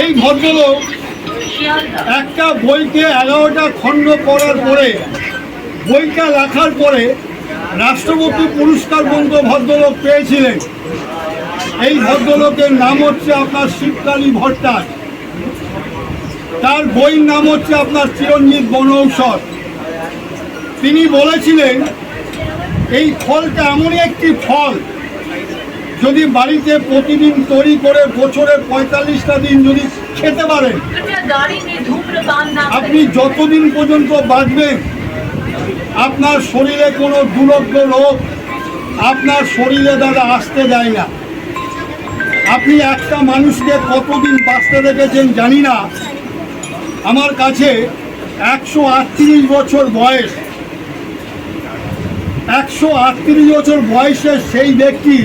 এই ভদ্রলোক একটা বইকে 11টা খণ্ড পড়ার পরে বইটা লেখার পরে রাষ্ট্রপতি পুরস্কার পর্যন্ত ভদ্রলোক পেয়েছিলেন। এই ভদ্রলোকের নাম হচ্ছে আপনার শিবকালী ভট্টাচার্য। তার বইয়ের নাম হচ্ছে আপনার চিরঞ্জিত বনৌষধ। তিনি বলেছিলেন এই ফলটা এমনই একটি ফল, যদি বাড়িতে প্রতিদিন তৈরি করে বছরে 45টা দিন যদি খেতে পারেন, আপনি যতদিন পর্যন্ত বাঁচবেন আপনার শরীরে কোনো দুর্লভ রোগ আপনার শরীরে দ্বারা আসতে দেয় না। আপনি একটা মানুষকে কতদিন বাঁচতে দেখেছেন জানি না, আমার কাছে 138 বছর বয়স, 138 বছর বয়সের সেই ব্যক্তি,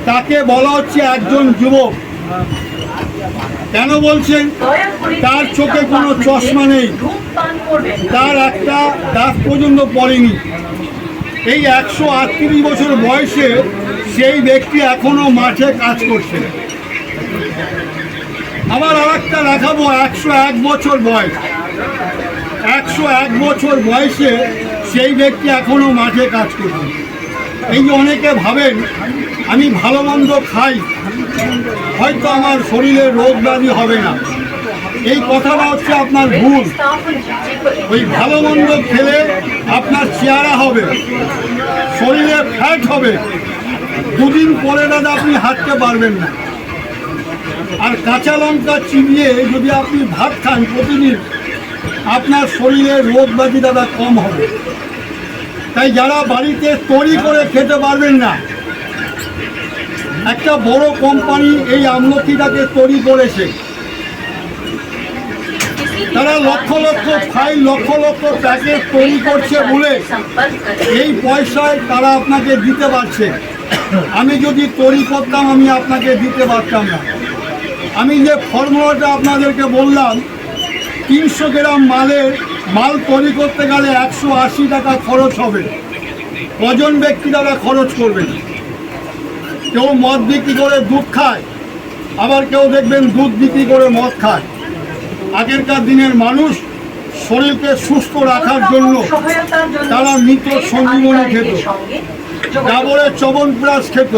তাকে বলা হচ্ছে একজন যুবক। কেন বলছেন? তার চোখে কোনো চশমা নেই, তার একটা দাঁত পর্যন্ত পড়েনি। এই 138 বছর বয়সে সেই ব্যক্তি এখনো মাঠে কাজ করছে। আবার আর একটা দেখাবো, 101 বছর বয়স, 101 বছর বয়সে সেই ব্যক্তি এখনো মাঠে কাজ করছে। এই যে অনেকে ভাবেন আমি ভালো মন্দ খাই, হয়তো আমার শরীরে রোগ ব্যাধি হবে না, এই কথাটা হচ্ছে আপনার ভুল। ওই ভালো মন্দ খেলে আপনার চেহারা হবে, শরীরে ফ্যাট হবে, দুদিন পরে দাদা আপনি হাঁটতে পারবেন না। আর কাঁচা লঙ্কা চিবিয়ে যদি আপনি ভাত খান প্রতিদিন, আপনার শরীরে রোগ ব্যাধি দাদা কম হবে। তাই যারা বাড়িতে তৈরি করে খেতে পারবেন না, একটা বড় কোম্পানি এই আমলকিটাকে তৈরি করেছে, তারা লক্ষ লক্ষ ফাইল লক্ষ লক্ষ প্যাকেট তৈরি করছে বলে এই পয়সায় তারা আপনাকে দিতে পারছে। আমি যদি তৈরি করতাম আমি আপনাকে দিতে পারতাম না। আমি যে ফর্মুলাটা আপনাদেরকে বললাম, 300 গ্রাম মাল তৈরি করতে গেলে 180 টাকা খরচ হবে। কজন ব্যক্তি তারা খরচ করবেন? কেউ মদ বিক্রি করে দুধ খায়, আবার কেউ দেখবেন দুধ বিক্রি করে মদ খায়। আগেরকার দিনের মানুষ শরীরকে সুস্থ রাখার জন্য তারা মৃত সঞ্জীবনী খেত, ডাবরের চ্যবনপ্রাশ খেত,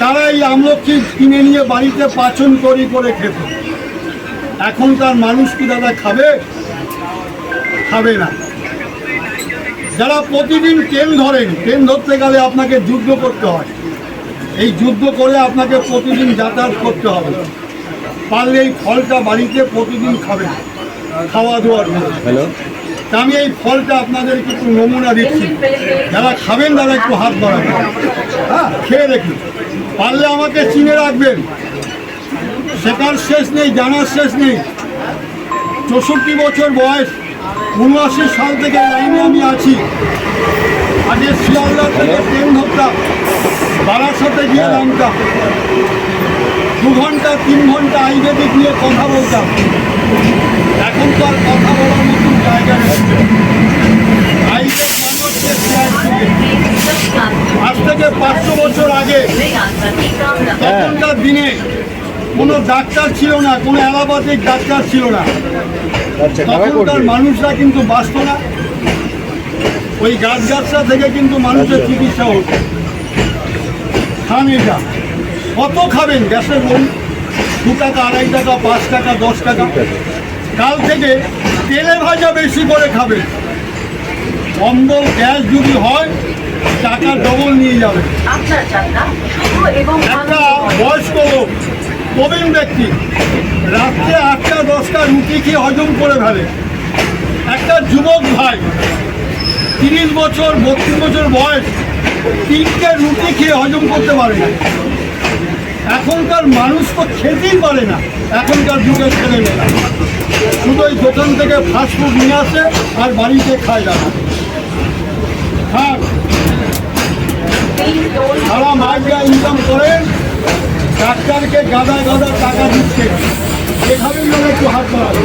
তারা এই আমলকি কিনে নিয়ে বাড়িতে পাচন তৈরি করে খেত। এখনকার মানুষ কি দাদা খাবে? খাবে না। যারা প্রতিদিন ট্রেন ধরেন, ট্রেন ধরতে গেলে আপনাকে যুদ্ধ করতে হয়, এই যুদ্ধ করে আপনাকে প্রতিদিন যাতায়াত করতে হবে। পারলে এই ফলটা বাড়িতে প্রতিদিন খাবেন, খাওয়া দাওয়ার জন্য। তা আমি এই ফলটা আপনাদেরকে একটু নমুনা দিচ্ছি, যারা খাবেন তারা একটু হাত বাড়াবেন, হ্যাঁ, খেয়ে দেখুন। পারলে আমাকে চিনে রাখবেন, শেখার শেষ নেই, জানার শেষ নেই। 64 বছর বয়স, 79 সাল থেকে লাইনে আমি আছি। আগে শিয়ালদা থেকে ট্রেন ধরতাম, বারাসাতে গিয়ে নামতাম, 2 ঘন্টা 3 ঘন্টা আয়ুর্বেদিক নিয়ে কথা বলতাম। এখন তো আর কথা বলার মতন জায়গা নেই। আয়ুর্বেদ মানে হচ্ছে আজ থেকে 500 বছর আগে তখনকার দিনে কোনো ডাক্তার ছিল না, কোনো অ্যালোপ্যাথিক ডাক্তার ছিল না। তখনকার মানুষরা কিন্তু বাঁচত না, ওই গাছগাছরা থেকে কিন্তু মানুষের চিকিৎসা হতো। খান এটা, কত খাবেন? গ্যাসের রুম 2 টাকা, 2.5 টাকা, 5 টাকা, 10 টাকা। কাল থেকে তেলে ভাজা বেশি করে খাবেন। অম্বল গ্যাস যদি হয় টাকা ডবল নিয়ে যাবে। একটা বয়স্ক লোক, প্রবীণ ব্যক্তি, রাত্রে 8টা 10টা রুটি খেয়ে হজম করে ফেলে। একটা যুবক ভাই 30 বছর 32 বছর বয়স, 3টে রুটি খেয়ে হজম করতে পারে না। এখনকার মানুষ তো খেতেই পারে না, এখনকার যুগের ছেলেমেয়েরা শুধু ওই দোকান থেকে ফাস্টফুড নিয়ে আসে আর বাড়িতে খায় না। হ্যাঁ, সারা মাস যা ইনকাম করেন, ডাক্তারকে গাদা গাদা টাকা দিচ্ছে, এভাবেই একটু হাত বাড়াবে।